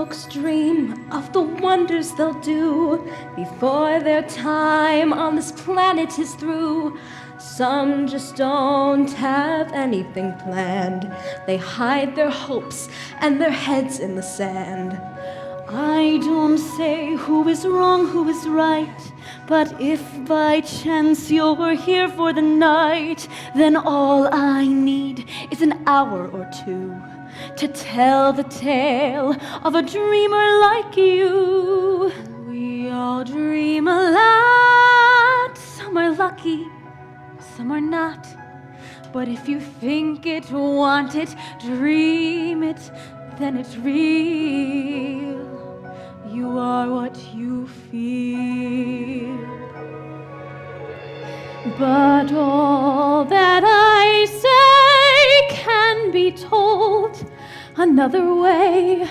folks dream of the wonders they'll do before their time on this planet is through. Some just don't have anything planned. They hide their hopes and their heads in the sand. I don't say who is wrong, who is right, but if by chance you're here for the night, then all I need is an hour or two to tell the tale of a dreamer like you. We all dream a lot. Some are lucky, some are not. But if you think it, want it, dream it, then it's real. You are what you feel. But all that I say can be told another way,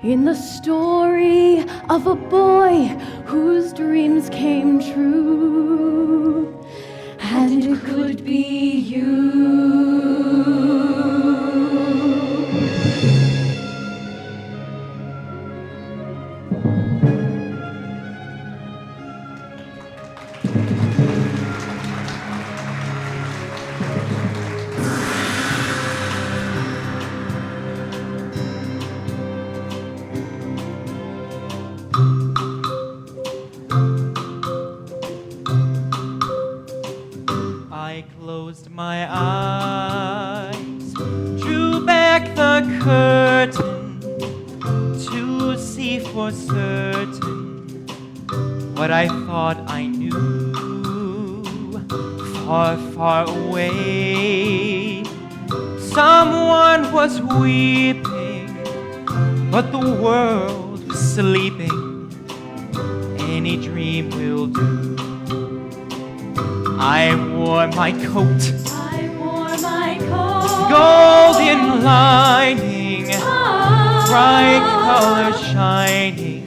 in the story of a boy whose dreams came true. And it could be you. My eyes, drew back the curtain to see for certain what I thought I knew. Far, far away, someone was weeping, but the world was sleeping. Any dream will do. I wore my coat, golden lining, bright colors shining,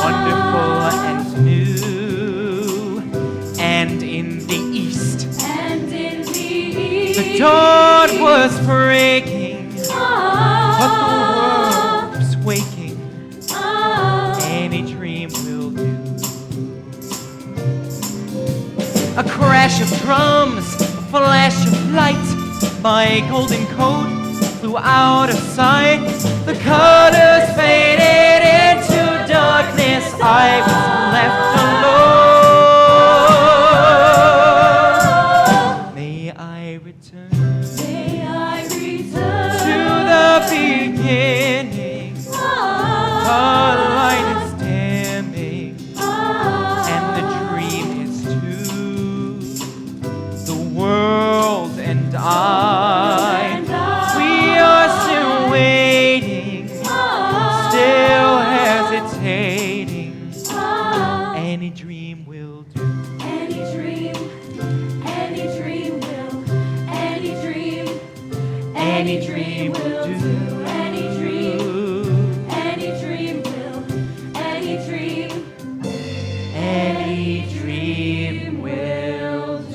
wonderful and new. And in the east, the dawn was breaking, but the world was waking. Any dream will do. A crash of drums, a flash of light. My golden coat flew out of sight. The colors faded into darkness. I was left alone. May I return to the beginning. The light is dimming, and the dream is too. The world and I, we are still waiting, still hesitating. Any dream will do. Any dream will, any dream will do. Any dream will, any dream will, any dream will do.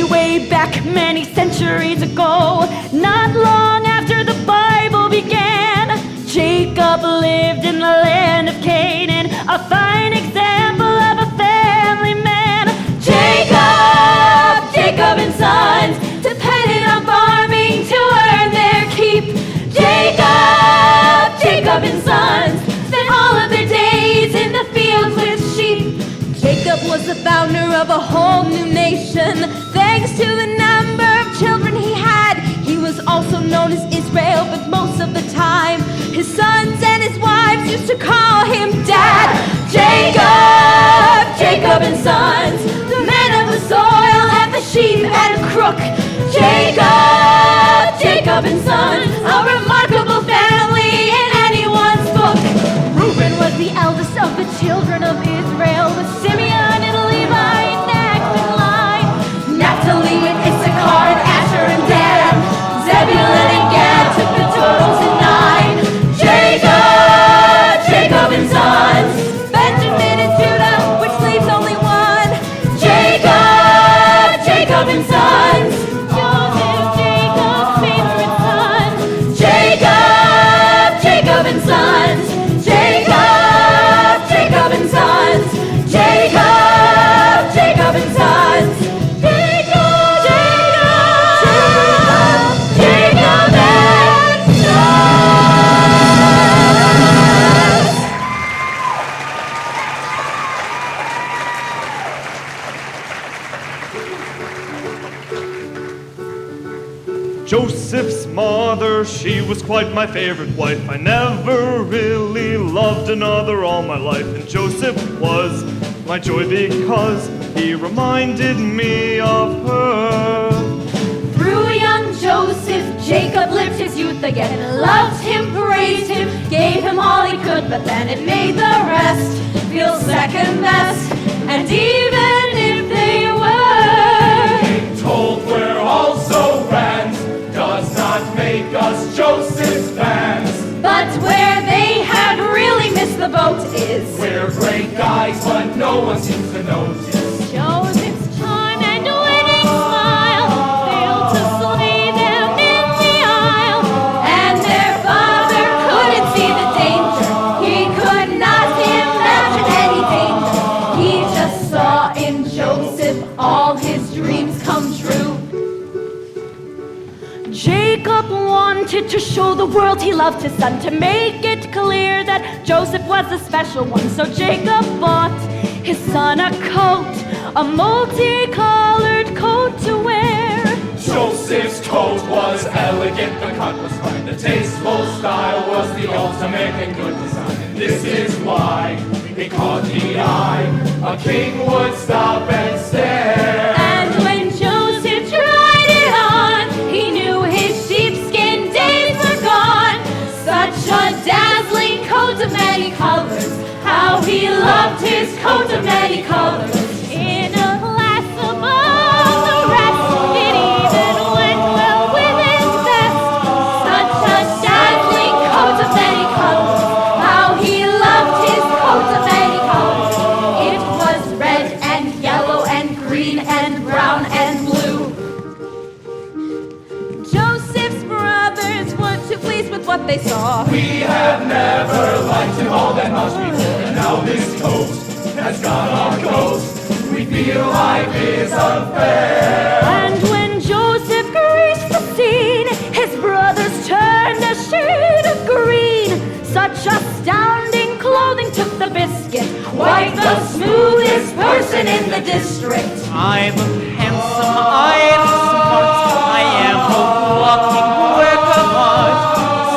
Way back many centuries ago, not long after the Bible began, Jacob lived in the land of Canaan, a fine example of a family man. Jacob and sons depended on farming to earn their keep. Jacob and sons spent all of their days in the fields with sheep. Jacob was the founder of a whole new nation. Thanks to the number of children he had, he was also known as Israel, but most of the time, his sons and his wives used to call him Dad. Jacob and sons, the men of the soil and the sheep and crook. Jacob and sons, a remarkable family in anyone's book. Rueben was the eldest of the children. children of Israel, with Simeon and Levi next in line. Naphtali and Issachar and Asher and Dan, Zebulon and Gad took the total to 9. Jacob and sons, Benjamin and Judah, which leaves only one. Jacob and sons, Joseph, Jacob's favorite son. Jacob and sons, Jacob and sons, Jacob and sons, Jacob and Joseph's mother, she was quite my favorite wife. I never really loved another all my life. And Joseph was my joy because he reminded me of her. Through young Joseph, Jacob lived his youth again, loved him, praised him, gave him all he could, but then it made the rest feel second best. And even if they were being told we're also friends does not make us Joseph's fans. but where they had really missed the boat is We're great guys, but no one seems to notice. Joseph's charm and winning smile failed to slay them in the aisle, and their father couldn't see the danger. He could not imagine any danger. He just saw in Joseph all his dreams come true. Jacob wanted to show the world he loved his son, to make it clear that Joseph was the special one. So Jacob bought his son a coat, a multicolored coat to wear. Joseph's coat was elegant, the cut was fine, the tasteful style was the ultimate in good design. And this is why he caught the eye. A king would stop and stare. And when Joseph tried it on, he knew his sheepskin days were gone. Such a dazzling coat of many colors, how he loved his coat of many colors. In a class above the rest, it even went well with his vest. Such a dazzling coat of many colors, how he loved his coat of many colors. It was red and yellow and green and brown and blue. Joseph's brothers were too pleased with what they saw. We have never liked him all that much before, and now this coat has got our coat. We feel life is unfair. And when Joseph graced the scene, his brothers turned a shade of green. Such astounding clothing took the biscuit, quite the smoothest person in the district. I look handsome, I am smart, I am a walking work of art.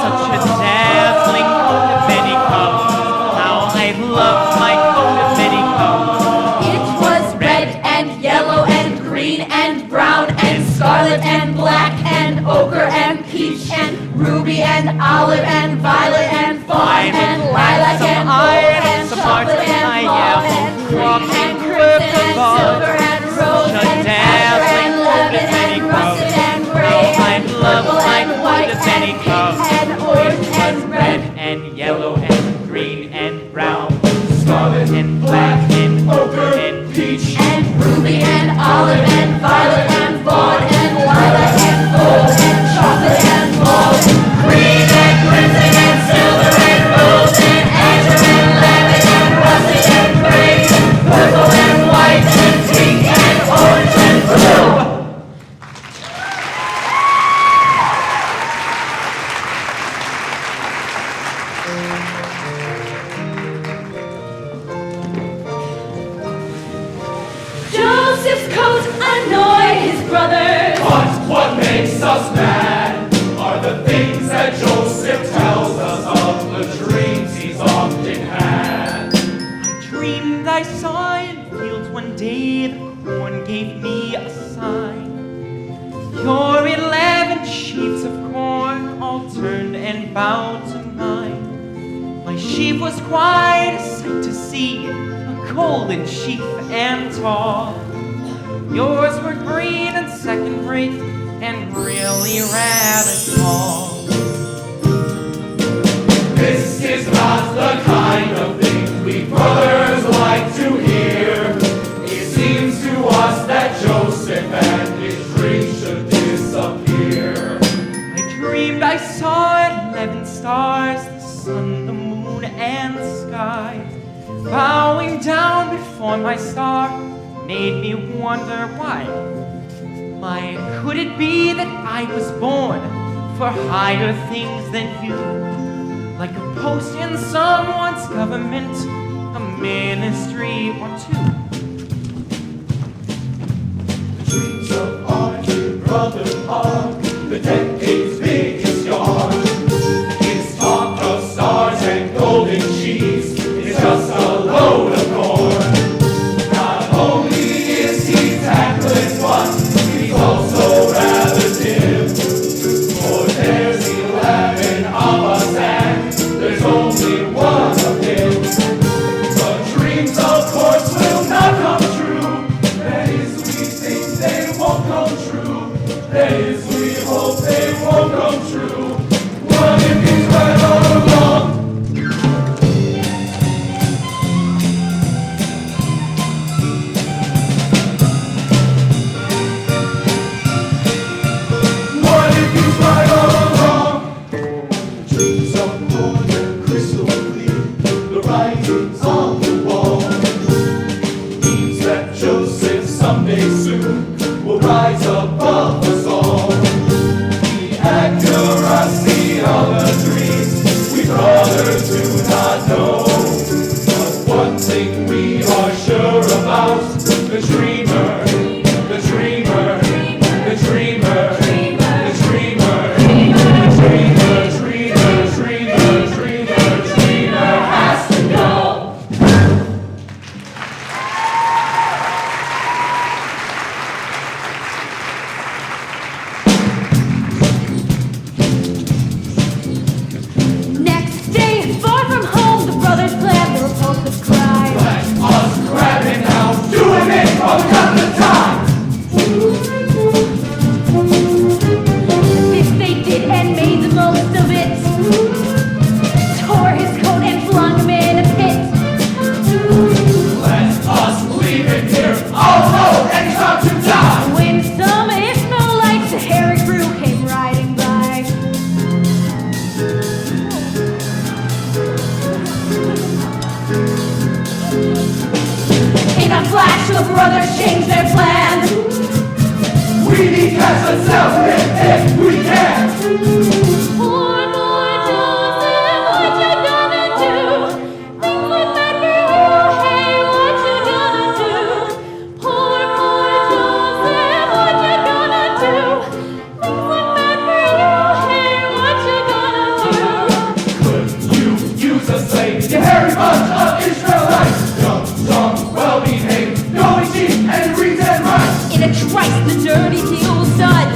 Such a dazzling coat of many colors, how I love my coat of many colors. It was red and yellow and green and brown and scarlet and black and ochre and peach and ruby and olive and violet and fawn and lilac and gold and chocolate and mauve and green and crimson and silver and rose and azure and lemon and russet and gray and purple and white and pink and orange and red And yellow and green and brown, Scarlet and black and ochre and peach and ruby and olive and violet and fawn and lilac and gold and chocolate and mauve and green and crimson and silver and rose and azure and lemon and russet and gray, purple and white and pink and orange and blue. Joseph's coat annoyed his brothers. But what makes us mad are the things that Joseph tells us of the dreams he's often had. I dreamed I saw in fields one day the corn gave me a sign. Your 11 sheaves of corn all turned and bowed to mine. My sheaf was quite a sight to see, a golden sheaf and tall. Yours were green and second-rate, and really rather tall. This is not the kind of thing we brothers like to hear. It seems to us that Joseph and his dream should disappear. I dreamed I saw 11 stars, the sun, the moon, and the skies, bowing down before my star, made me wonder why. Why could it be that I was born for higher things than you? Like a post in someone's government, a ministry or two. The dreams of our dear brother are the decade's biggest yarn. His talk of stars and golden sheaves is just a load of corn. Not only is he tactless, but he's also rather dim. For there's 11 of us and there's only one of him. The dreams, of course, will not come true. That is, we think they won't come true. That is, we hope they won't come true. What if he's right all along? What if he's right all along? The dreams are more than crystal clear. The writings on the wall means that Joseph someday soon will rise above us all. The accuracy of the dreams we brothers do not know. But one thing we are sure about: the dreamer, the dreamer, the dreamer, the dreamer, the dreamer, dreamer has to go. Next day, far from home, the brothers planned the repulsive cry. Let us grab him now, do him in, or we got the time. This they did and made the most of it. Tore his coat and flung him in a pit. Let us leave him here. Oh no, and he's about to die. When some Ishmaelites a hairy crew came riding by. In a flash, the brothers changed their plan. We need cast ourselves if we can. Poor Joseph, what you gonna do? Things look bad for you, hey, what you gonna do? Poor Joseph, what you gonna do? Things look bad for you, hey, what you gonna do? Could you use a slave? You hairy bunch of Israelites. Young, strong, well-behaved, knowing sheep and reads and writes. In a trice, the dirty deal was done.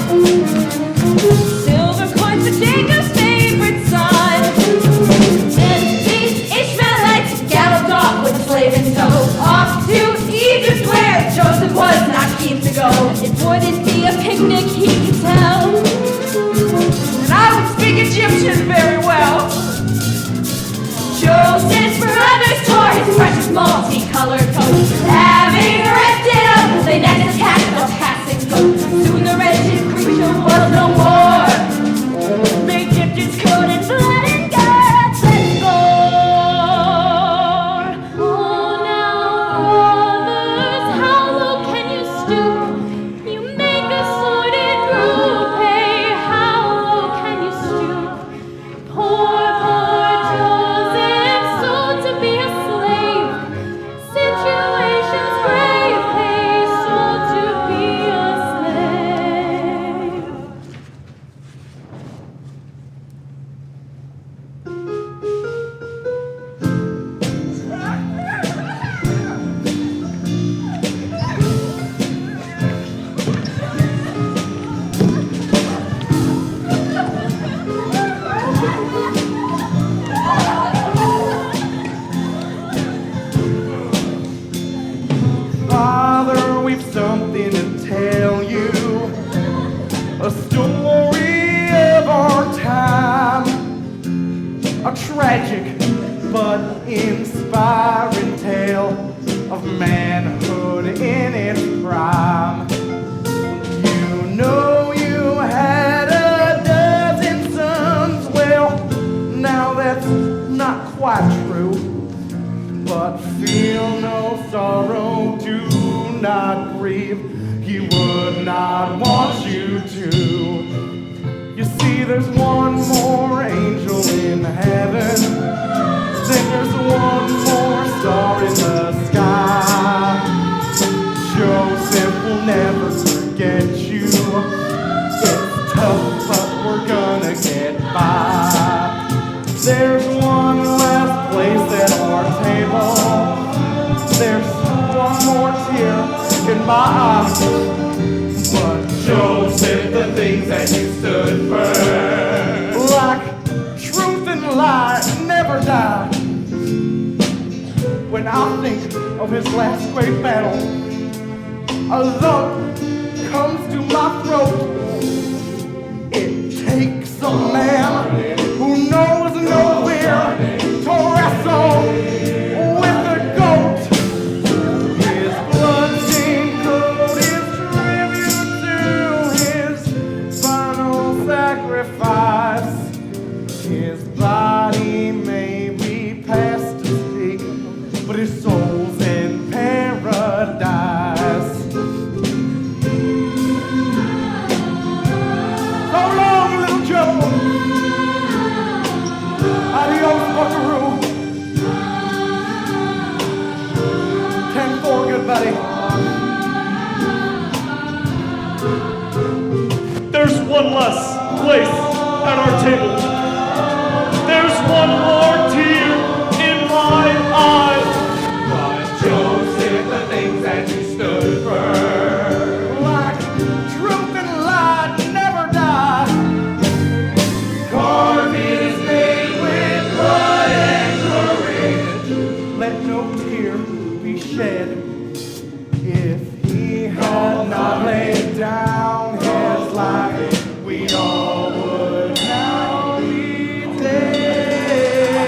Silver coins for Jacob's favorite son. Then these Ishmaelites galloped off with a slave in tow, off to Egypt where Joseph was not keen to go. It wouldn't be a picnic, he could tell. And I would speak Egyptian very well. Joseph's brothers tore his precious multicolored coat. Having ripped it up, they next attacked the passing boat. Soon the wretched creature was no more. They dipped his coat in blood and guts and gore. Oh, now, brothers, how low can you stoop? You make a sordid group. Hey, how low can you stoop? Poor Joseph, sold to be a slave. Situation tragic but inspiring tale of manhood in its prime. You know you had a dozen sons. Well, now that's not quite true. But feel no sorrow, do not grieve. He would not want you to. You see, there's one more angel in heaven. Then there's one more star in the sky. Joseph will never forget you. It's tough, but we're gonna get by. There's one last place at our table. There's one more tear in my eye. But Joseph, the things that you stood for, like truth and lie, never die. When I think of his last great battle, a lump comes to my throat. It takes a man who knows no fear to wrestle with the goat. His blood-stained coat is tribute to his final sacrifice. His body may be past to speak, but his soul's in paradise. So long, little Joe. Adios, buckaroo. 10-4, good buddy. There's one less place at our table. There's one more tear in my eye. But Joseph, the things that you stood for, Like truth and lie never die. Karbin is made with blood and courage. Let no tear be shed. If he had not laid down his life, we all would now be dead.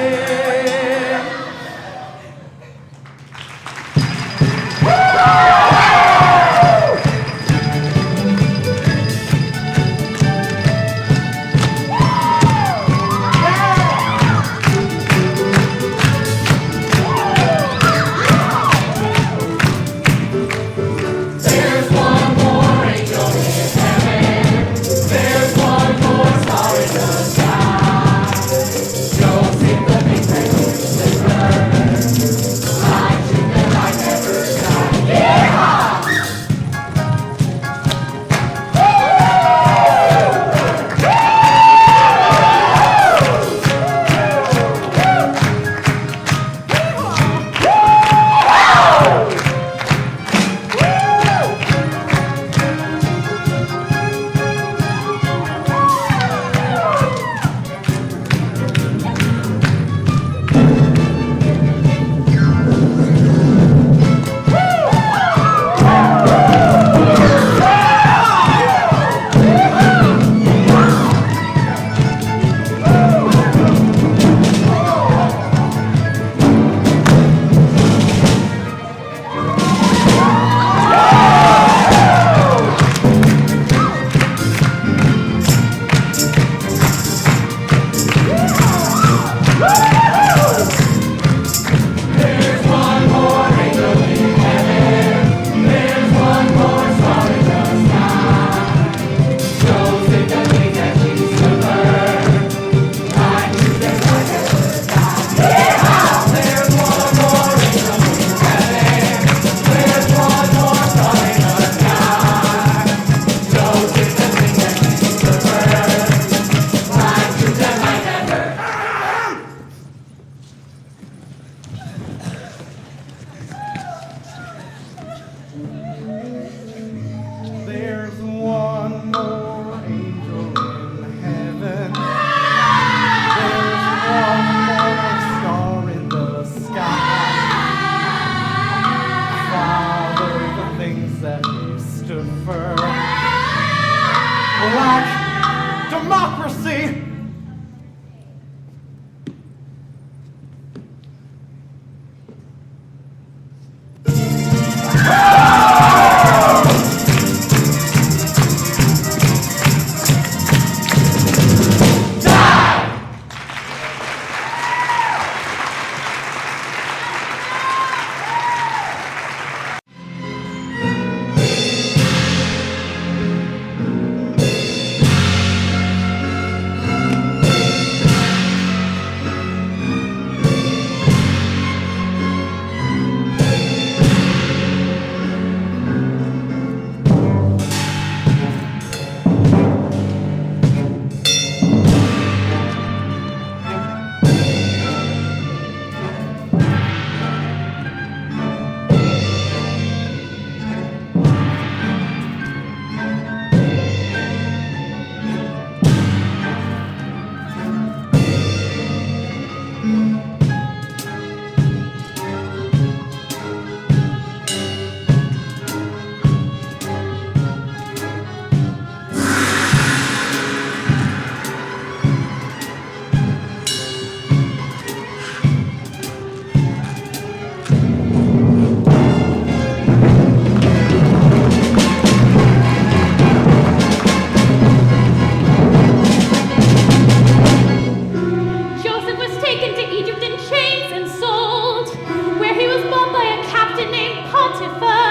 Potiphar.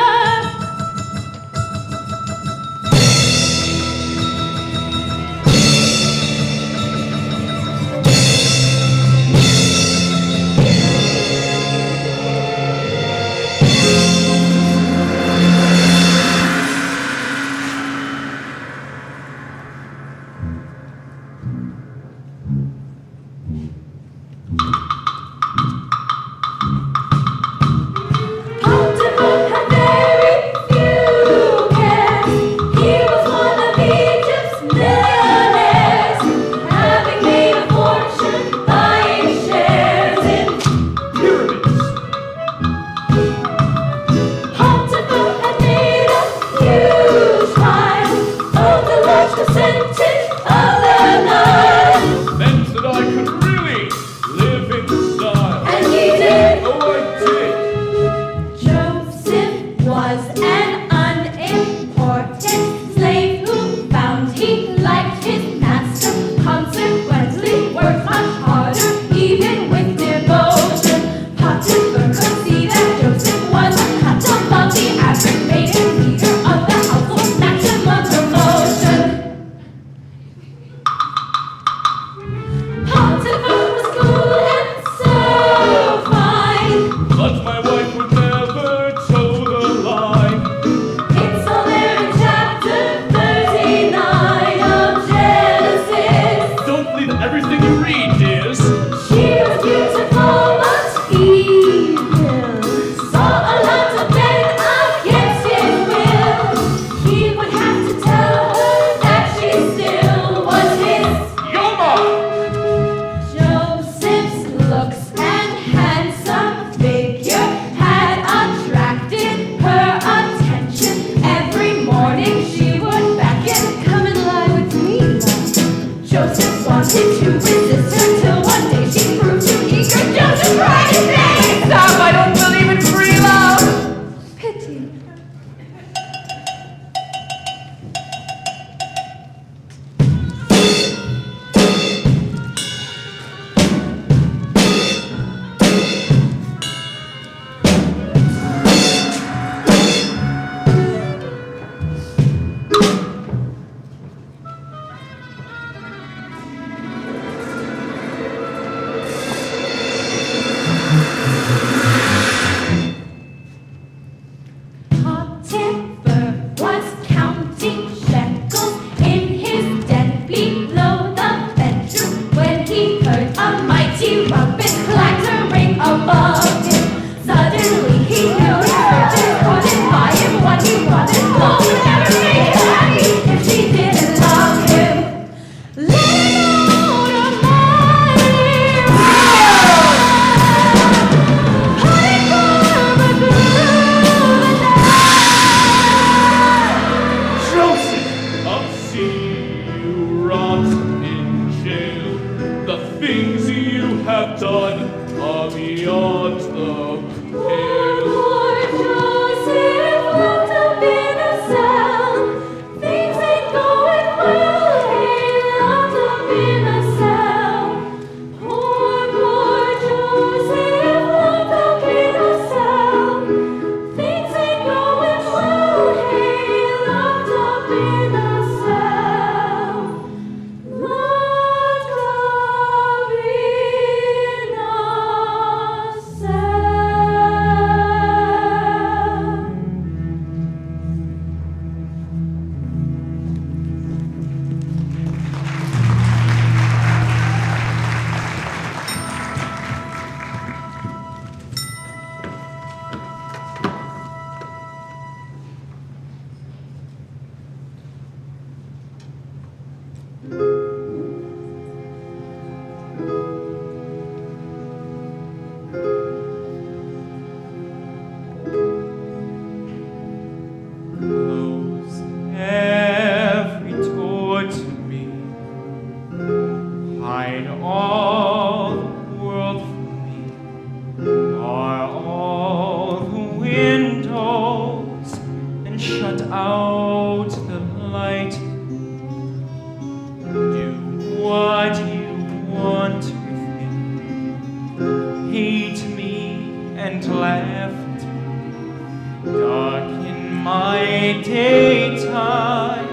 my daytime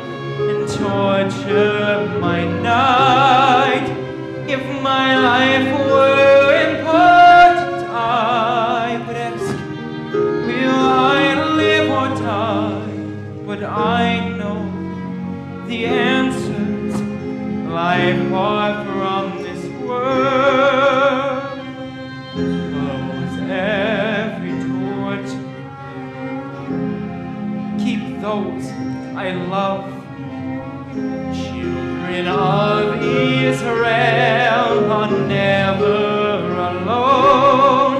and torture my night. If my life were important, I would ask, will I live or die? But I know the answers lie far from this world. Close every torch. Keep those I love. Children of Israel are never alone,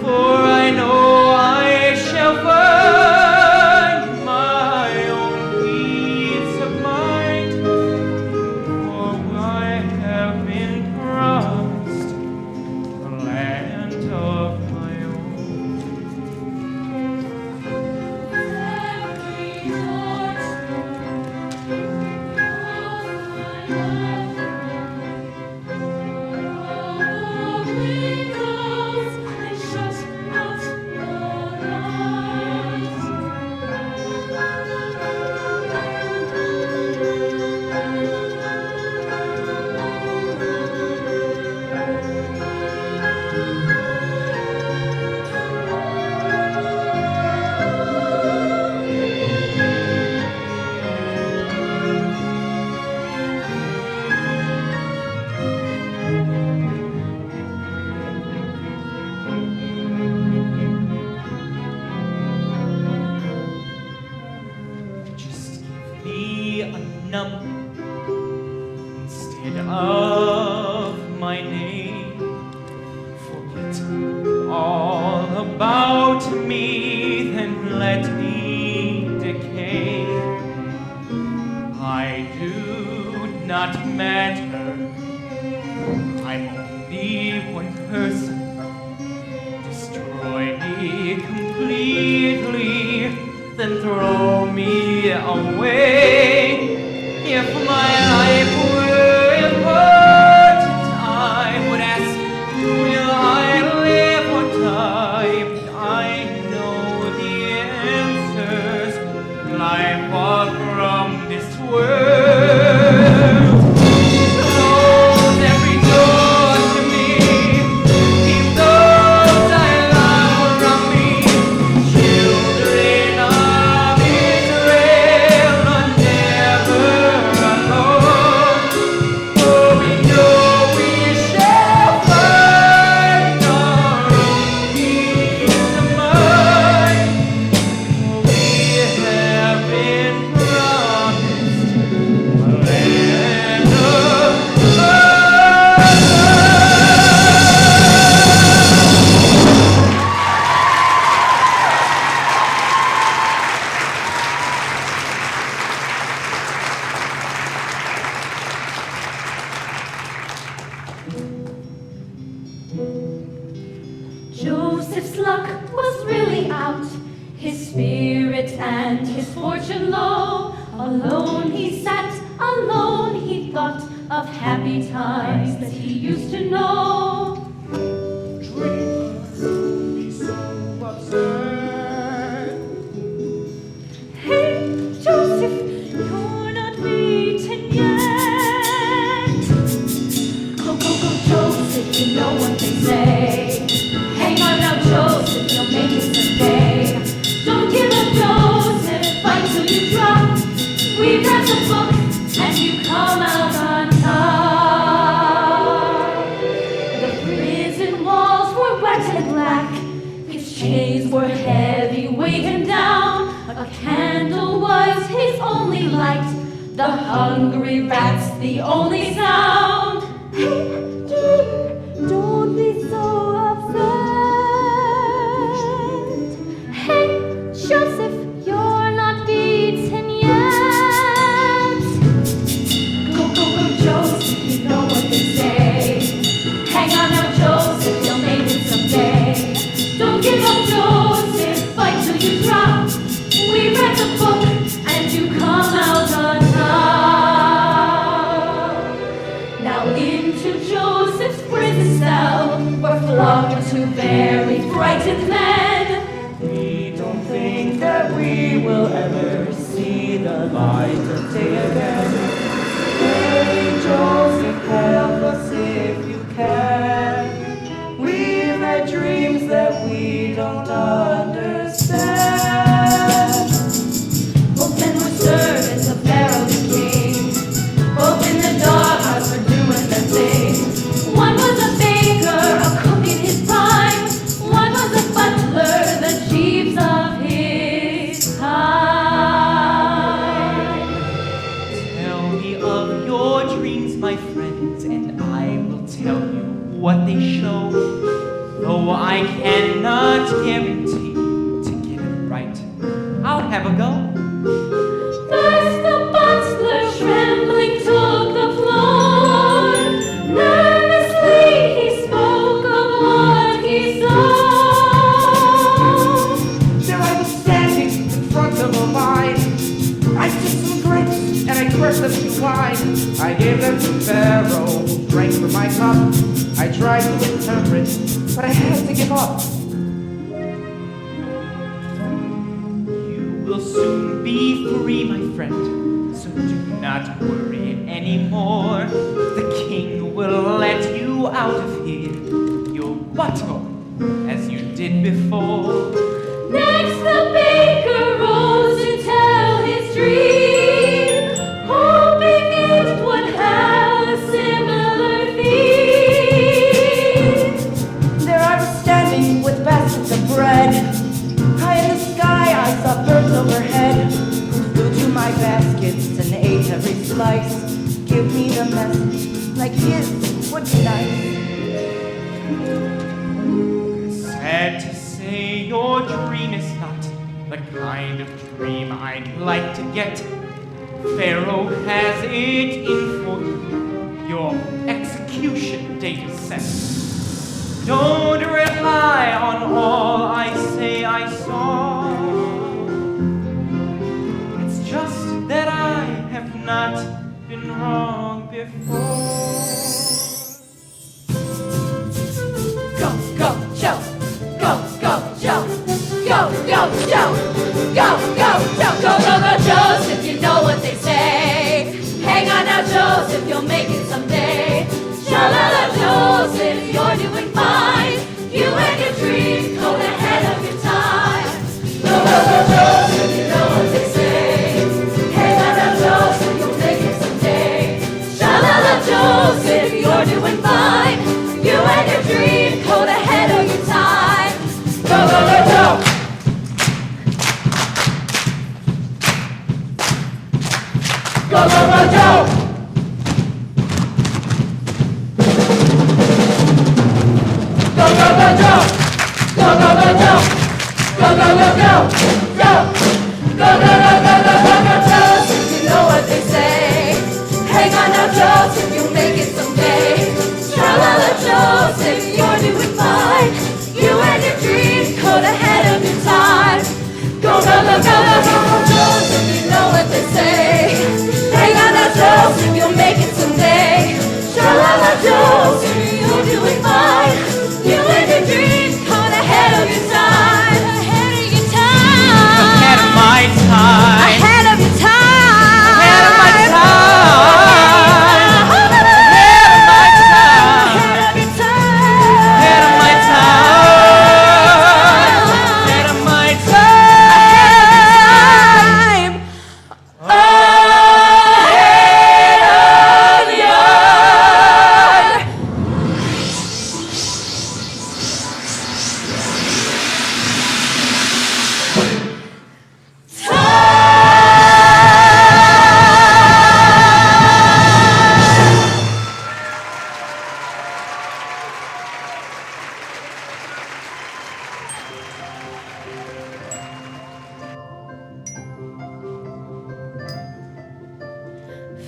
for I know I shall find my own peace of mind, for I have been promised a land of my own. Just give me a number instead of my name. Forget all about me, then let me decay. I do not matter. I'm only one person. Destroy me completely, then throw me away. If my life were important, I would ask, will I live or die? But I know the answers lie far from this world. Close every door to me. Keep those I love around me. Children of Israel are never alone. For we know we shall find our own peace of mind. For we have been promised a land of Joseph's luck was really out, his spirit and his fortune low. Alone he sat, alone he thought of happy times that he used to know. Dreamers be so upset. Hey, Joseph, you're not beaten yet. Go, go, go, Joseph, you know what they say. Hang on now, Joseph, you'll make it someday. Don't give up, Joseph, fight till you drop. We read the book, and you come out on top. The prison walls were wet and black. His chains were heavy, weighing him down. A candle was his only light. The hungry rats, the only sound. Hey, dear, don't be so upset. Hey, Joseph, you're not beaten yet. Go, go, go, Joseph, you know what they say. Hang on now, Joseph, you'll make it someday. Don't give up, Joseph, fight till you drop. We read the book, and you come out on top. Now into Joseph's prison cell were flung two very frightened men. We don't think that we will the light of day again. Angels, help us if you can. We've had dreams that we don't understand. Both men were servants of Pharaoh the king. Both in the doghouse were doing their thing. One was a baker, a cook in his prime. One was a butler, the chiefs of his time. Tell me of your dreams, my friends, and I will tell you what they show. Though I cannot guarantee to get it right, I'll have a go. First the butler trembling took the floor. Nervously he spoke of what he saw. There I was standing in front of a vine. I took some grapes and I crushed them too wide. I gave them to Pharaoh, who drank from my cup. I tried to interpret, but I had to give up. You will soon be free, my friend, so do not worry anymore. The king will let you out of here. You'll buttle as you did before. Next the baker rose to tell his dream, hoping it would have a similar theme. There I was standing with baskets of bread. High in the sky I saw birds overhead, who flew to my baskets and ate every slice. Give me the message, like his would be nice. Sad to say, your dream is not the kind of dream I'd like to get. Pharaoh has it in for you. Your execution date is set. Don't rely on all I say I saw. It's just that I have not been wrong before. Go, go, Joe! Go, go, Joe! Go, go, Joe! Go, go, Joe! Go, go, go, Joseph, you know what they say. Hang on now, Joseph, you'll make it someday. Sha-la-la, Joseph, you're doing fine. You and your dreams go ahead of your time. Go, go, go, Joseph, you know what they say. Hang on now, Joseph, you'll make it someday. Sha-la-la, Joseph, you're doing fine. You and your dreams go ahead of your time. Go, go, go, go! Go, go, go, go! Go, go, go, go! Go, go, go, go! Go, go, go, go! Go! Go, go, go, go, go, go, go, Joseph, you know what they say. Hang on now, Joseph, you'll make it someday. Tra-la-la, Joseph, you're doing fine. You and your dreams go ahead of your time. Go, go, go, go, go, go, go, Joseph, you know what they say. Hang on now, Joseph, you'll make it someday. Tra-la-la, Joseph, you're doing fine. You and your dreams go ahead of your time. Ahead of your time. Ahead of my time. Ahead of your time. Ahead of my time. Ahead of my time. Ahead of your time. Ahead of my time. Ahead of my time.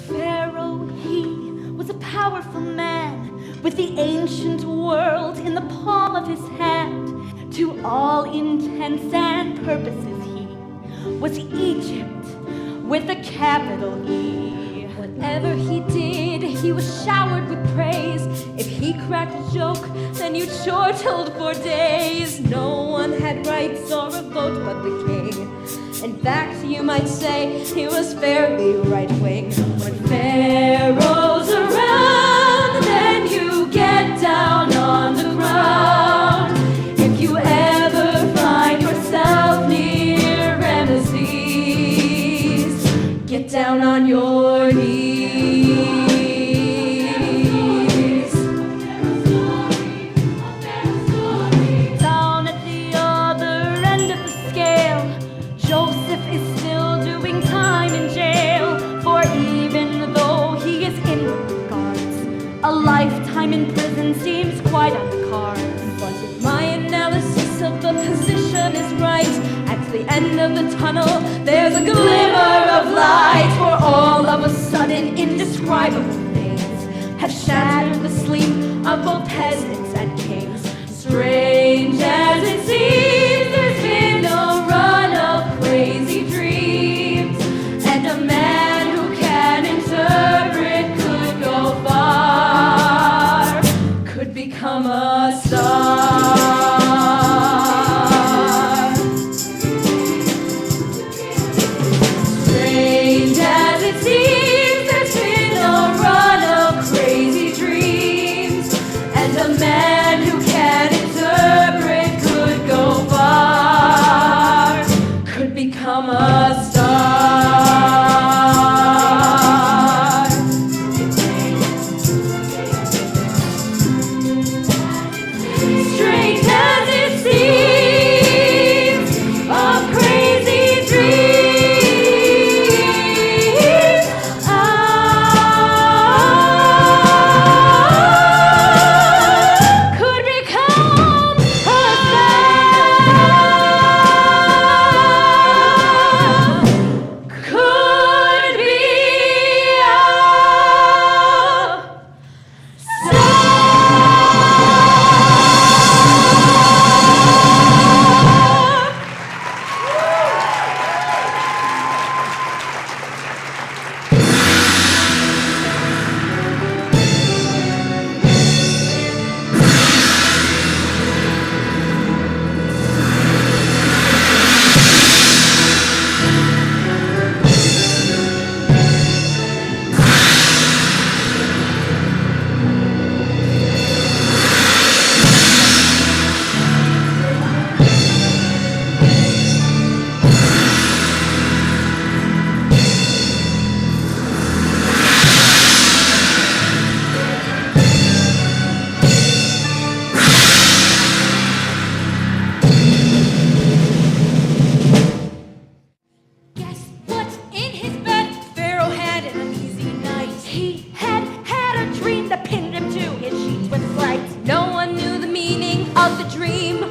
Pharaoh, he was a powerful man with the ancient world in the palm of his hand. To all intents and purposes, he was Egypt with a capital E. Whatever he did, he was showered with praise. If he cracked a joke, then you chortled for days. No one had rights or a vote but the king. In fact, you might say he was fairly right-wing. When Pharaoh's around, then you get down on the ground. If you ever find yourself near Ramesses, get down on your knees. Down at the other end of the scale, Joseph is still doing time in jail. For even though he is in the guards, a lifetime in prison seems quite on the cards. But if my analysis of the position is right, at the end of the tunnel there's a glimmer of light. For all of a sudden indescribable things have shattered the sleep of both peasants and kings. Strange as it seems, there's been a run of crazy dreams, and a man who can interpret could go far, could become a star. Strange as it seems, there's been a run of crazy dreams, and a man who can interpret could go far, could become a star. Strange as it seems, of crazy dreams, could become a star. Could be a Guess what's in his bed? Pharaoh had an uneasy night. He had a dream that pinned him to his sheets with fright. No one knew the meaning of the dream.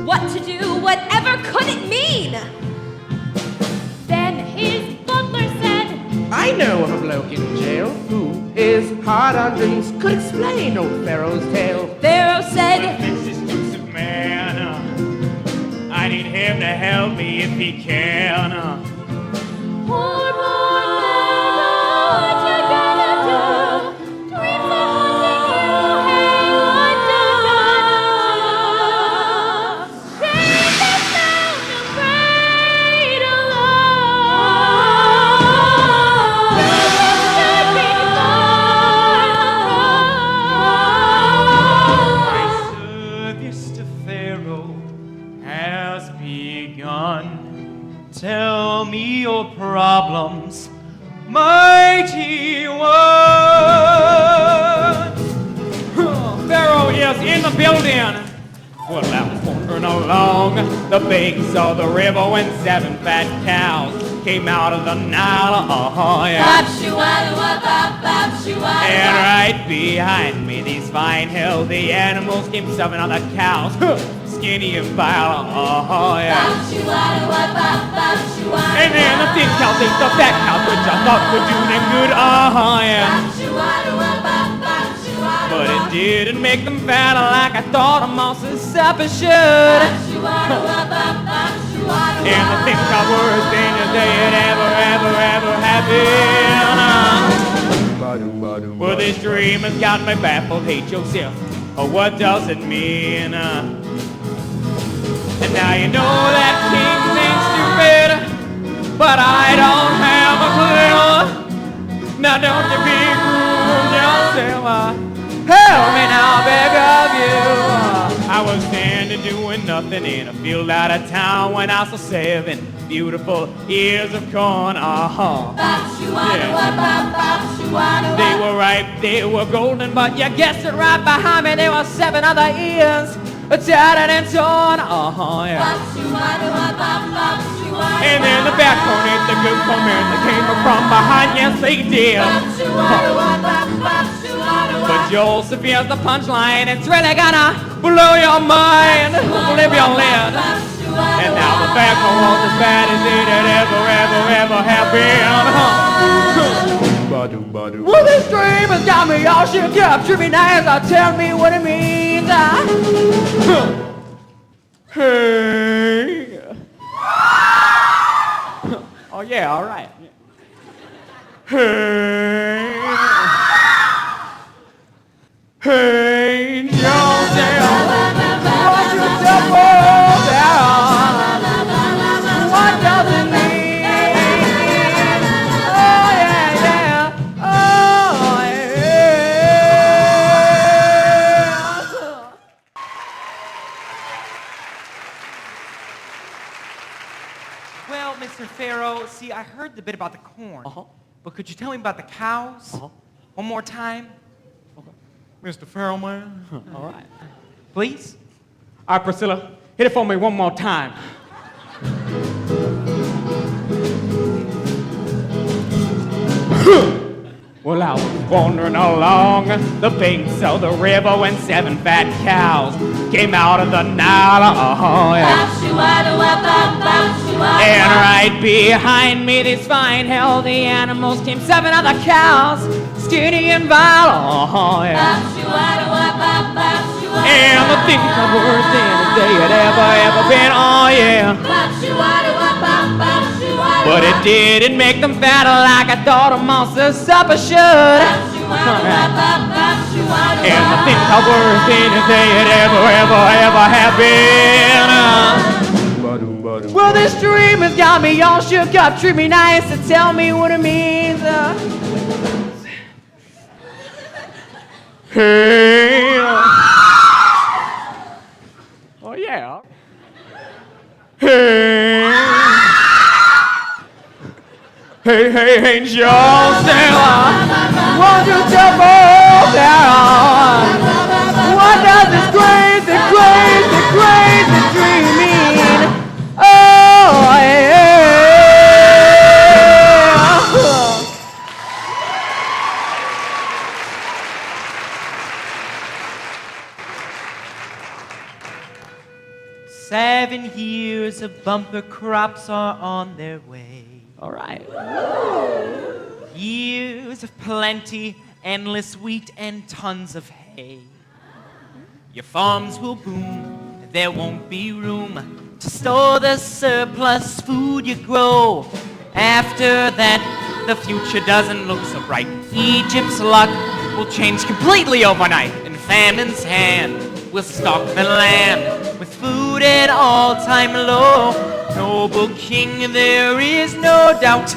What to do, whatever could it mean? Then his butler said, I know of a bloke in jail who is hard on dreams, could explain old Pharaoh's tale. Pharaoh said, Fix this Joseph man. I need him to help me if he can. Poor boy, what you gonna do? Dreams are haunting you, hey, what you gonna do? Shame the sound of great alarm. Should be My service to Pharaoh has begun. Tell me your problems, mighty one. Pharaoh is in the building. Well, I was wandering along the banks of the river when 7 fat cows came out of the Nile. And right behind me, these fine, healthy animals came stuffing on the cows. Skinny and vile. And then the big cows ate the fat cows, which I thought would do them good. But it didn't make them fat like I thought a moss's supper should. And the big cows were as thin as they had ever have been. Well, this dream has got me baffled. Hey, Joseph, what does it mean? And now you know that king thinks to now don't you be cruel, Joseph. Help me now, beg of you. I was standing doing nothing in a field out of town when I saw 7 beautiful ears of corn. They were ripe, they were golden, but you guessed it right behind me. There were 7 other ears, tattered and torn. And then the back corner, the good comment that came from behind. Yes, they did. But Joseph, here's the punchline. It's really gonna blow your mind, flip your lid. And now the back was as bad as it had ever have been. Well, this dream has got me all shook up. Should be nice, tell me what it means. Hey. Oh yeah, all right. Hey. Hey, Johnston, won't you tell me what does it mean? Oh yeah, oh yeah. Well, Mr. Pharaoh, see, I heard the bit about the corn, but could you tell me about the cows? One more time? Mr. Pharaoh, man. All right. Please? All right, Priscilla, hit it for me one more time. Well, I was wandering along the banks of the river when 7 fat cows came out of the Nile. And right behind me, these fine, healthy animals came 7 other cows, skinny and vile. And the things are worse than they had ever been. Oh yeah. But it didn't make them fatter like I thought a monster's supper should. And the things are worse than they had ever have been. Well, this dream has got me all shook up. Treat me nice and tell me what it means. Hey. Oh yeah. Hey. Hey, Johnston, won't you tell me what does this crazy dream mean? Oh, yeah. Seven years of bumper crops are on their way. All right. Years of plenty, endless wheat, and tons of hay. Your farms will boom, there won't be room to store the surplus food you grow. After that, the future doesn't look so bright. Egypt's luck will change completely overnight, and famine's hand will stock the land with food at all-time low. Noble king, there is no doubt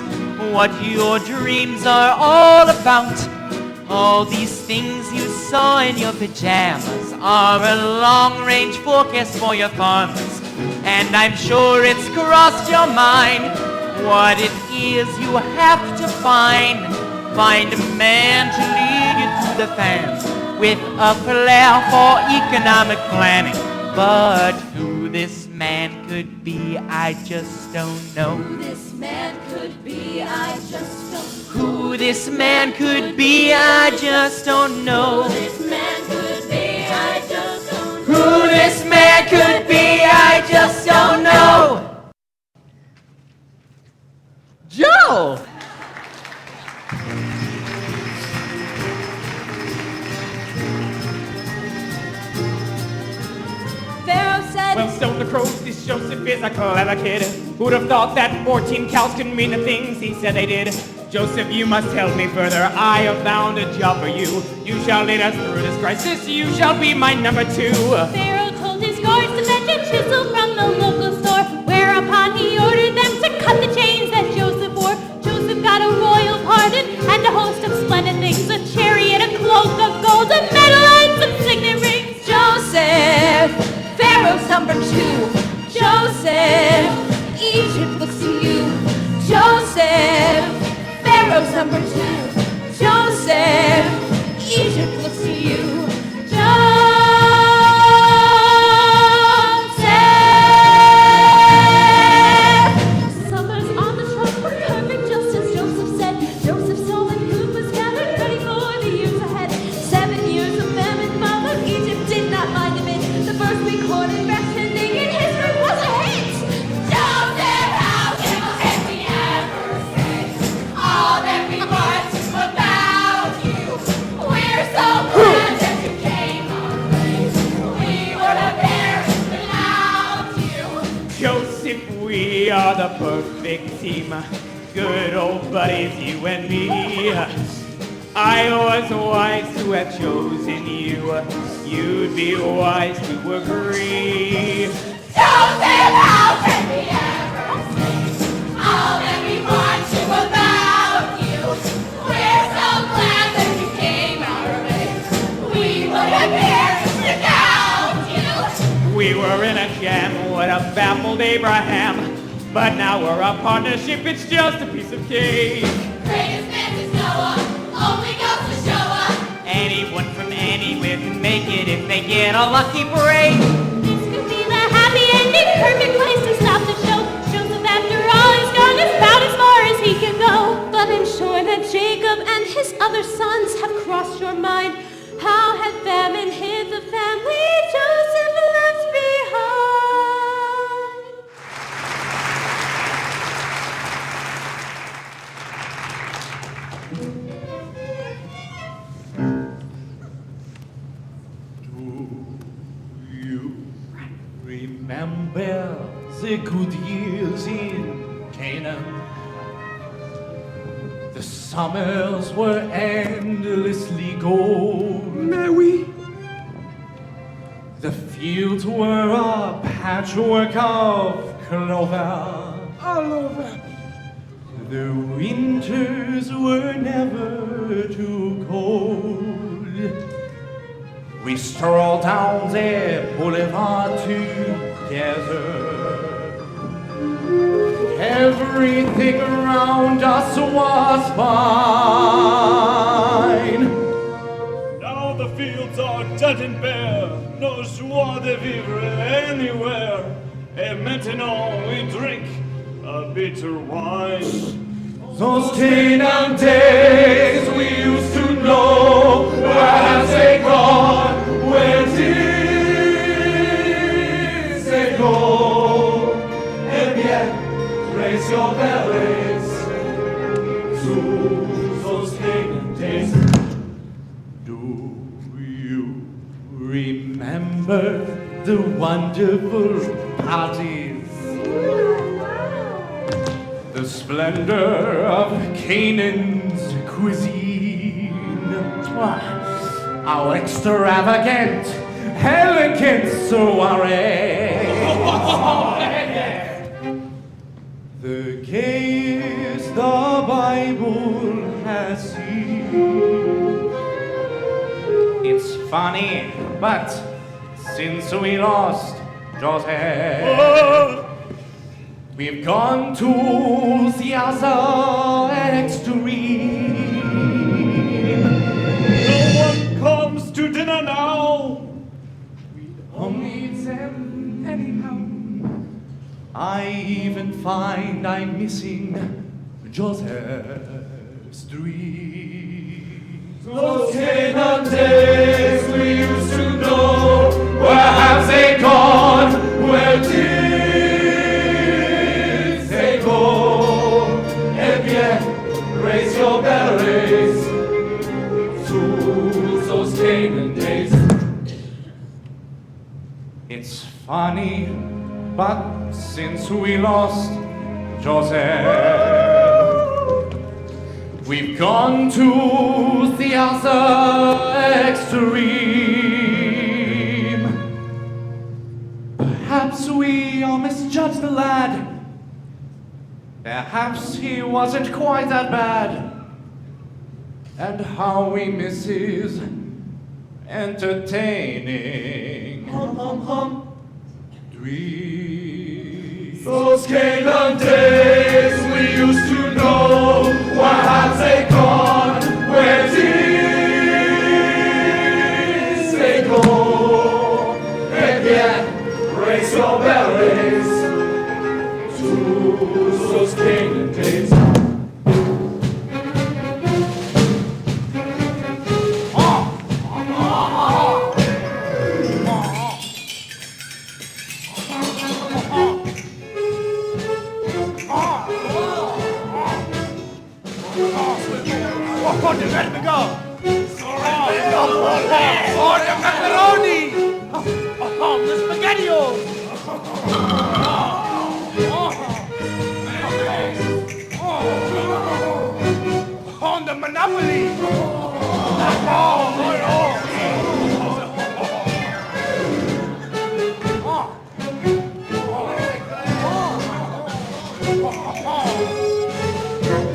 what your dreams are all about. All these things you saw in your pajamas are a long-range forecast for your farmers. And I'm sure it's crossed your mind what it is you have to find. Find a man to lead you through the fans with a flair for economic planning. But who this man could be, I just don't know. Who this man could be, I just don't know. Who this man could be, I just don't know. Who this man could be, I just don't know. Who this man could be, I just don't know. Joe! Well, so the crows, this Joseph is a clever kid. Who'd have thought that 14 cows could mean the things he said they did? Joseph, you must help me further. I have found a job for you. You shall lead us through this crisis. You shall be my number 2. Pharaoh told his guards to fetch a chisel from the local store, whereupon he ordered them to cut the chains that Joseph wore. Joseph got a royal pardon and a host of Pharaoh's number 2. Joseph, Egypt looks to you. Summers on the throne were perfect, just as Joseph said. Joseph's soul and food was gathered, ready for the years ahead. 7 years of famine followed. Egypt did not mind a bit. The first recorded reckoning in history was a hit. Joseph, how can we ever say all that we want about you? We're so glad that you came our way. We would have perished without you. Joseph, we are the perfect team. Good old buddies, you and me. I was wise to have chosen you. You'd be wise to agree. Joseph, how can we ever say all that we want to about you? We're so glad that you came our way. We would have perished without you. We were in a jam, would have baffled Abraham. But now we're a partnership, it's just a piece of cake. Greatest man is Noah, only goes to show us. Anyone from anywhere can make it if they get a lucky break. This could be the happy ending, perfect place to stop the show. Joseph, after all, is gone about as far as he can go. But I'm sure that Jacob and his other sons have crossed your mind. How had famine hid the family Joseph left behind? Remember the good years in Canaan. The summers were endlessly gold. Mary. The fields were a patchwork of clover. All over. The winters were never too cold. We strolled down the boulevard together. Everything around us was fine. Now the fields are dead and bare, no joie de vivre anywhere. Et maintenant we drink a bitter wine. Those Canaan days we used to know, where have they gone? Where did they go? Eh bien, raise your bellies to those Canaan days. Do you remember the wonderful parties? The splendor of Canaan's cuisine. Our extravagant, elegant soiree. The gayest the Bible has seen. It's funny, but since we lost Joseph, we've gone to the other extreme. No one comes to dinner now. We don't need them anyhow. I even find I'm missing Joseph's dreams. Those Canaan days we used to know, where have they gone? Where did they go? Eh bien, raise your berries to those Canaan days. It's funny, but since we lost Joseph, we've gone to the other extreme. Perhaps we all misjudged the lad. Perhaps he wasn't quite that bad. And how we miss his entertaining dreams. Those Canaan days we used to know, where have they Oh, let me go! Oh, the macaroni! Oh, the spaghettios! On the Monopoly!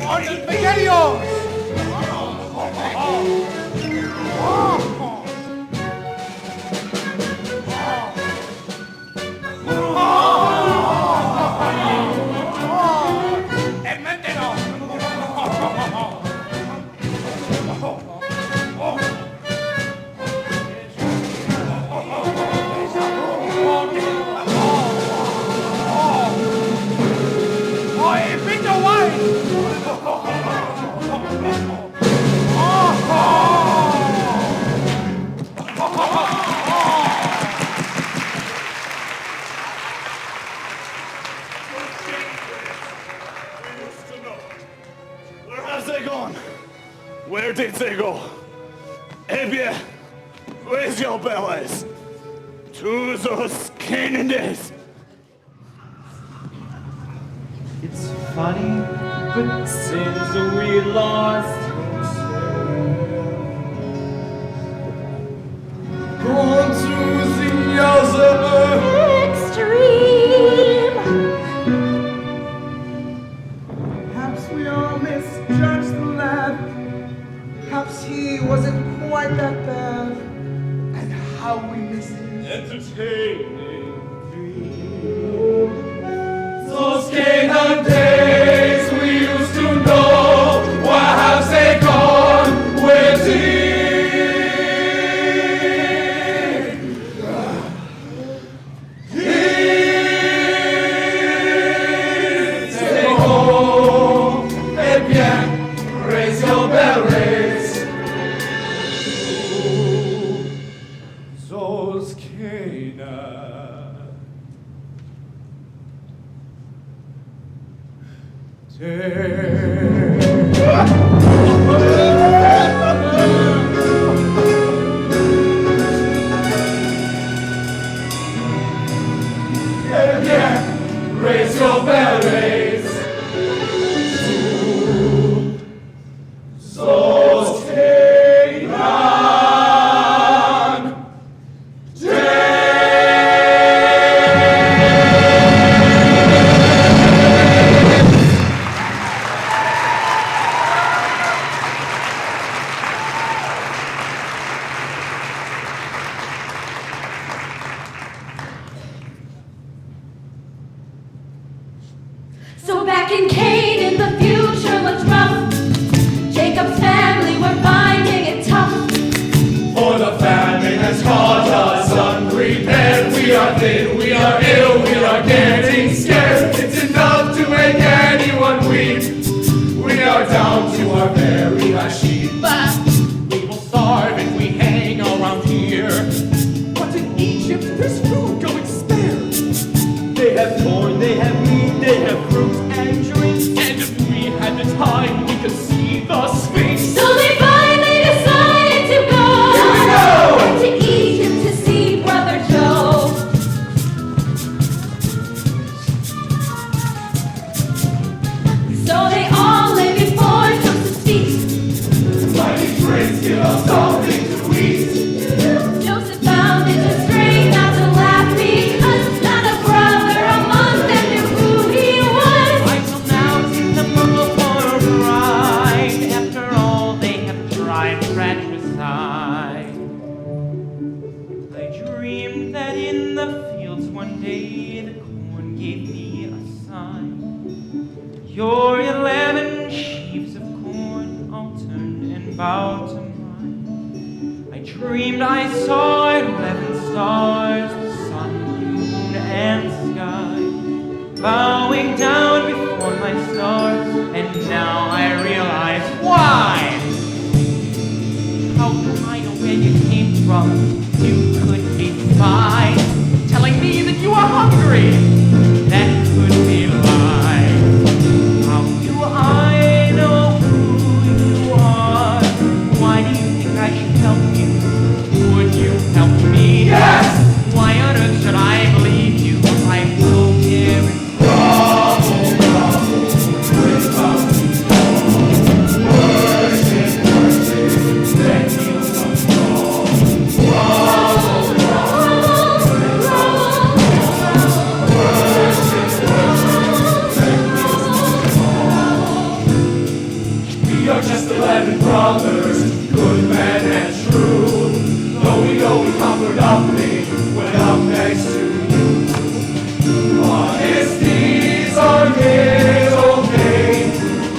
On the spaghettios! Where did they go? Eh bien, raise your bellies to those Canaan days. It's funny, but since we lost Gone to the other Extreme. Perhaps we all misjudged the lad. Perhaps he wasn't quite that bad. And how we miss him. Entertaining Those Canaan days we used to know, where have they gone? Where did they go? Eh bien, raise your bell, raise. Those Canaan raise your bell, raise. Those Canaan So back in Canaan, the future looks rough. Jacob's family were finding it tough. For the famine has caught us unprepared. We are thin, we are ill, we are getting scared. It's enough to make anyone weep. We are down to our very last sheep. We will starve if we hang around here. But in Egypt, there's food going spare. They have corn, they have meat, they have fruit and drinks. And if we had the time, we could see the Sphinx. So they finally decided to go. Went to Egypt to see Brother Joe. So they all lay before Joseph's feet. Mighty prince, give us something to eat. Joseph found it just strange not to laugh because not a brother among them knew who he was. I shall now take them all for a ride. After all they have tried fratricide. I dreamed that in the fields one day the corn gave me a sign. Your 11 sheaves of corn I'll turn and bow to mine. I dreamed I saw 11 stars, the sun, moon, and sky, bowing down before my stars, and now I realize why. How do I know where you came from? You could be spy, telling me that you are hungry. That could be lies. How do I know who you are? just 11 brothers, good men and true. Though we know we conquered nothing when up next to you. Honesties are middle name,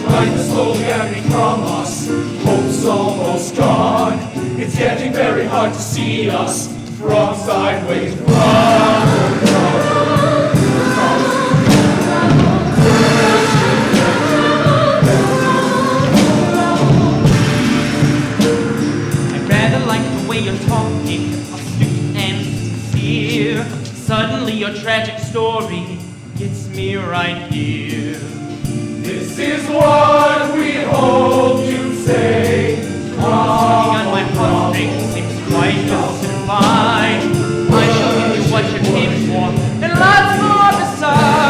life is slowly ebbing from us, hope's almost gone. It's getting very hard to see us from sideways, I'd rather like the way you're talking, astute and sincere. Suddenly your tragic story gets me right here. This is what we hope you'd say. Sitting on my heartstrings seems quite justified. I shall give you what you came for, and lots more besides.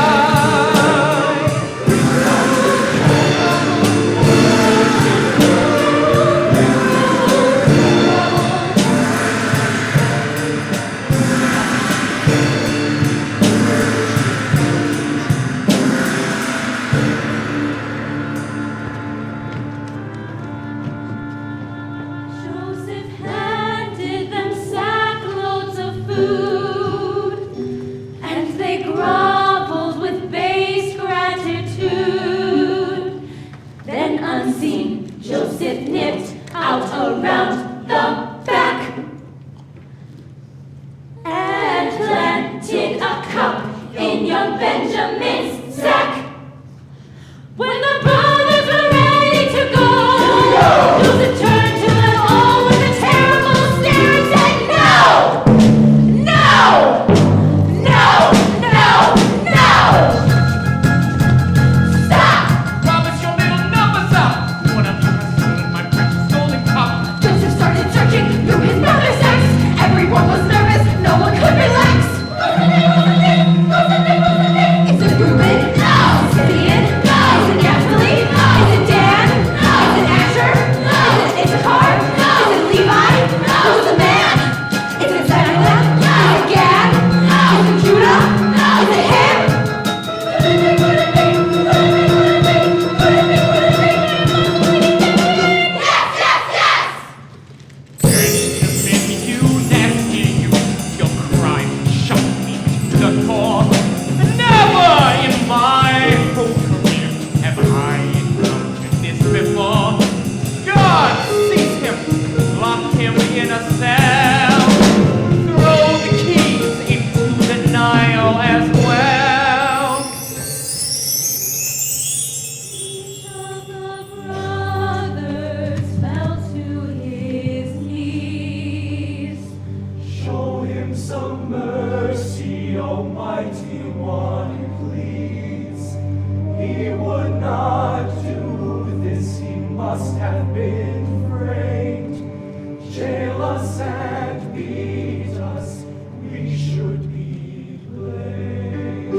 Around the back and planted a cup in young Benjamin's sack. When the brothers were ready to go, Joseph turned to them all with a terrible stare and said, "No! No! No! No! No! Stop! Promise your little numbers up. One of you has stolen my precious golden cup. Joseph started searching through his brother's sacks. Everyone was nervous, no one could relax. What's the name? What's the name? What's the name? Is it Rueben? No. Is it Simeon? No. Is it Naphtali? No. Is it Dan? No. Is it Asher? No. Is it Issachar? No. Is it Levi? No. Who's the man? Is it Zebulon? No. Is it Gad? No. Is it Judah? No. Is it him? Yes, yes, yes! You nasty you, your crime shocked me to the core. Never in my whole career have I encountered this before. God seize him, lock him in a cell, throw the keys into the Nile as well. Each of the brothers fell to his knees. Show him some mercy, Almighty One, please. He would not do this, he must have been framed. Jail us and beat us, we should be blamed.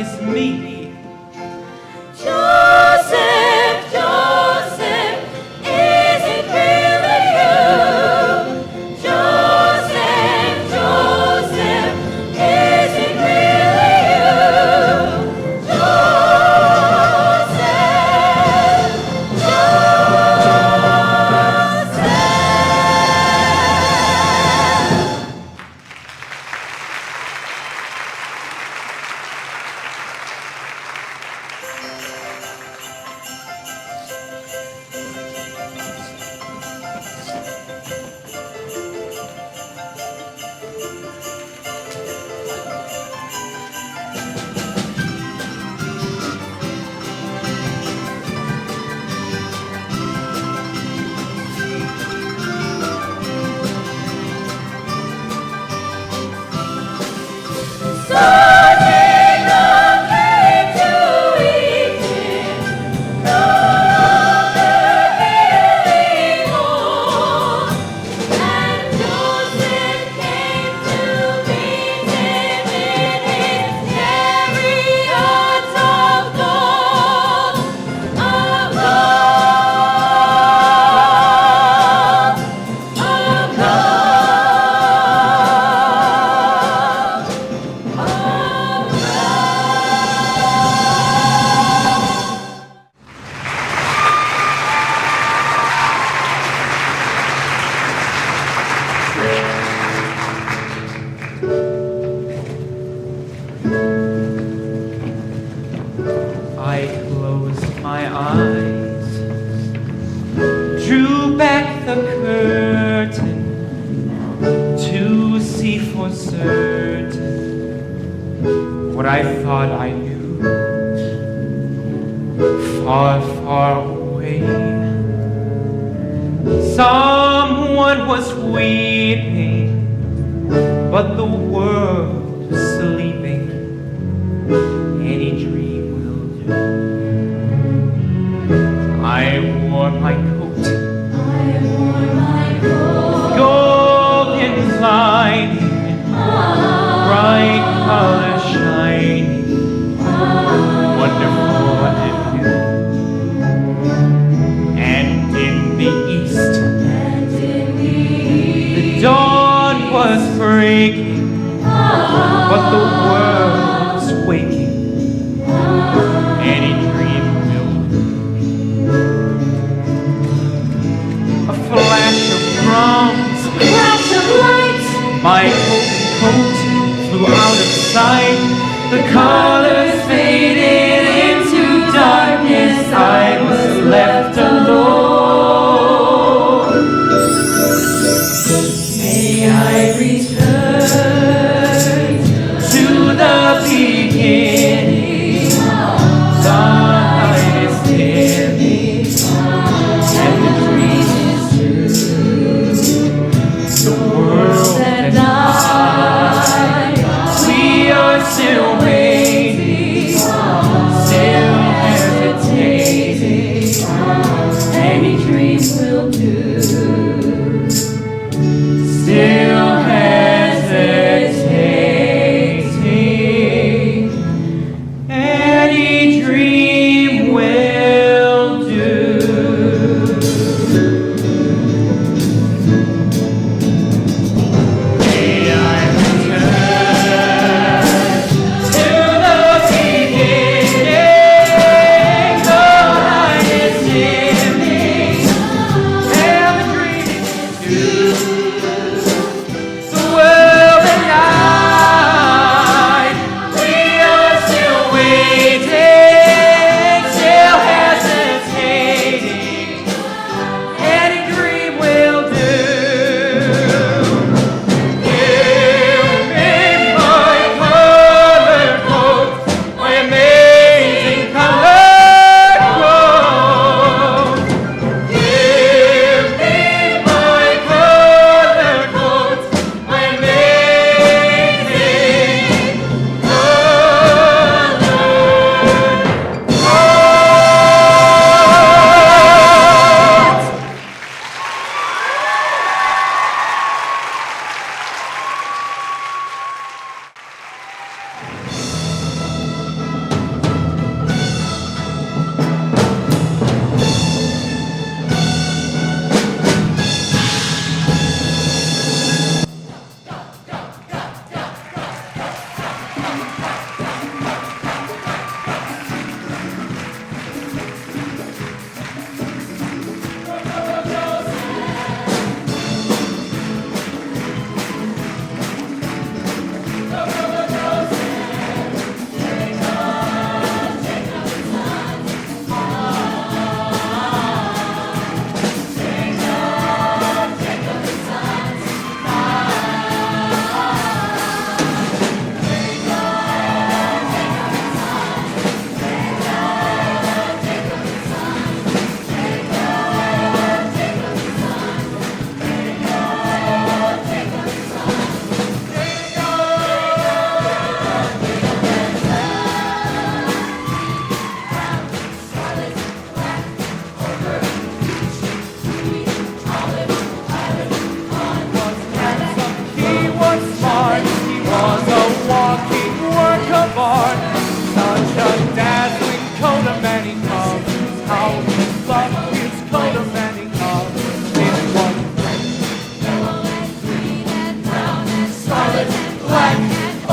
is me. Joseph, Joseph, is it really you? Joseph, Joseph, is it really you? Joseph, I closed my eyes, drew back the curtain to see for certain what I thought I knew. Far, far away, someone was weeping, but the world was sleeping. Any dream will do. I wore my coat, golden lining, bright color shining, wonderful and new. And in the east, the dawn was breaking, but the world was waking. Any dream will do. A flash of drums, Flash of light, my coat flew out of sight. The colors faded into darkness. I was left alone. May I return to the beginning. Sunlight is dimming, and the dream is true. The world and I, we are still waiting, still hesitating. Any dream will do. Still hesitating. Any dream will do. May I return to born. Such a dazzling coat of many colors. How we love his coat of many colors. It was Yellow and green and brown and scarlet, black,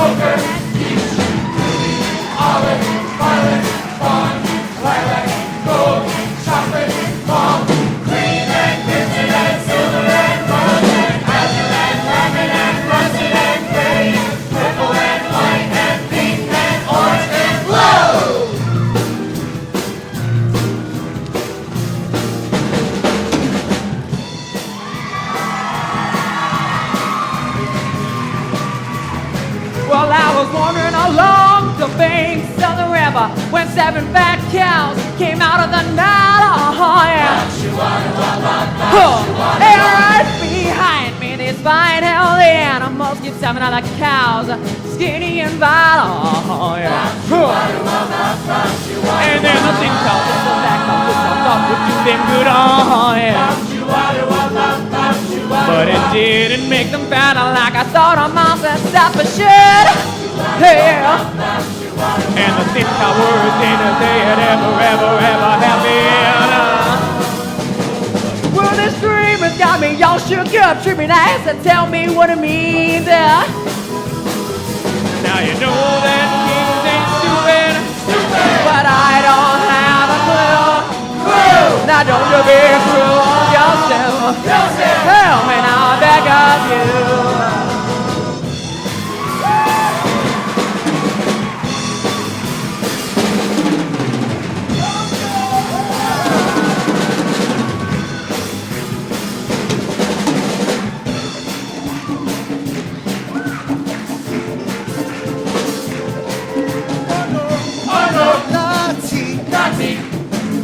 ochre, peach, ruby, olive, violet, fawn, lilac, gold, chocolate, palm, green and crimson and silver and gold and azure and lemon and russet and gray, purple and white and pink and orange and blue. Well, I was wandering along the banks of the river when 7 fat cows came out of the night. Oh, yeah. And right behind me, these fine, healthy animals get 7 other cows, skinny and vile. Oh, yeah. And then the thing comes to the back of the top would do them good. Oh, yeah. But it didn't make them fat like I thought a mouse and stop a shit. Yeah. And the thing I worse than they had ever have been. Well, this dream has got me all shook up, tripping ass and tell me what it means. Now you know that kings ain't stupid, but I don't have a clue. Now don't you be cruel on yourself. Help me now, I beg of you.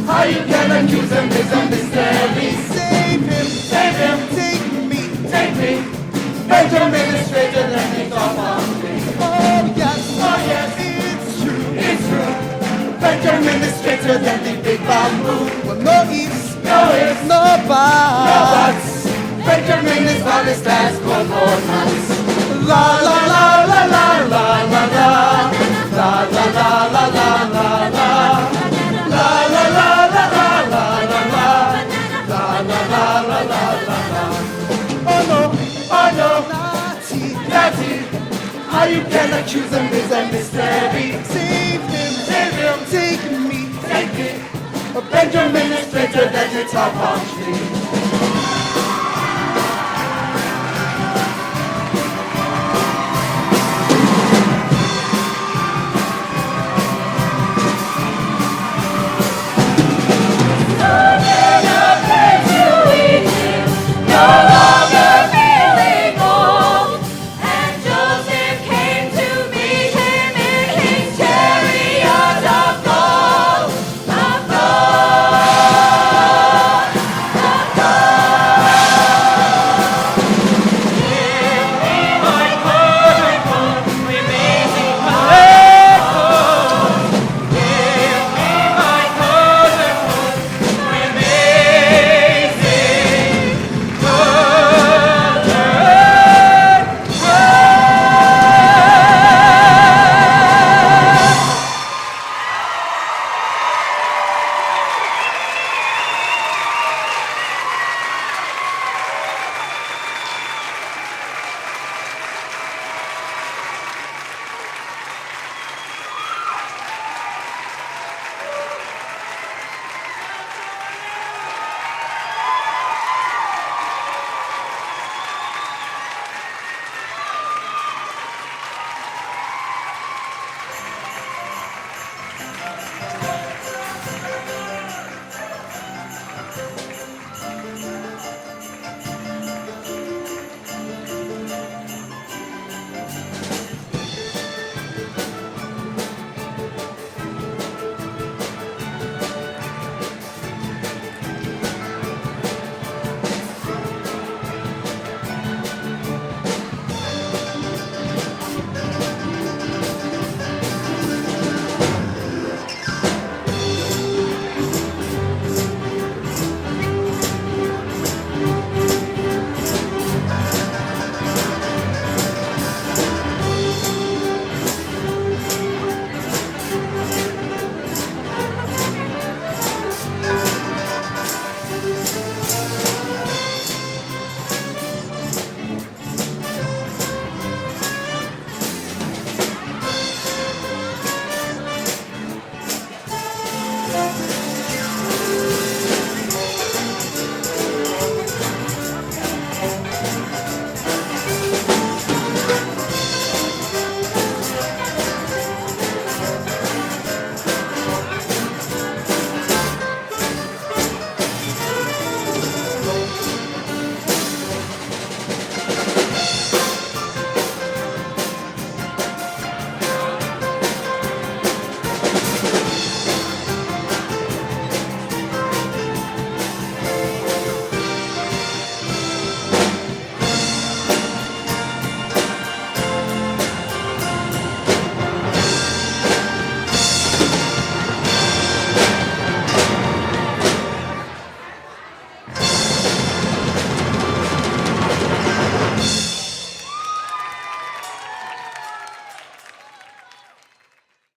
How you can accuse him, misunderstand me. Save him, take me. Benjamin is straighter than he thought of me. Oh yes, It's true. Benjamin is straighter than the big bamboo. well no ifs, No ifs, no buts. no buts. Benjamin is honest as coconuts. La la la la la la la la. La la la la la la la. La la la la la la la la. La la la la la la la. Oh no, Natty, how you can accuse him is a mystery. save him, take me. Benjamin is straighter than the top palm tree.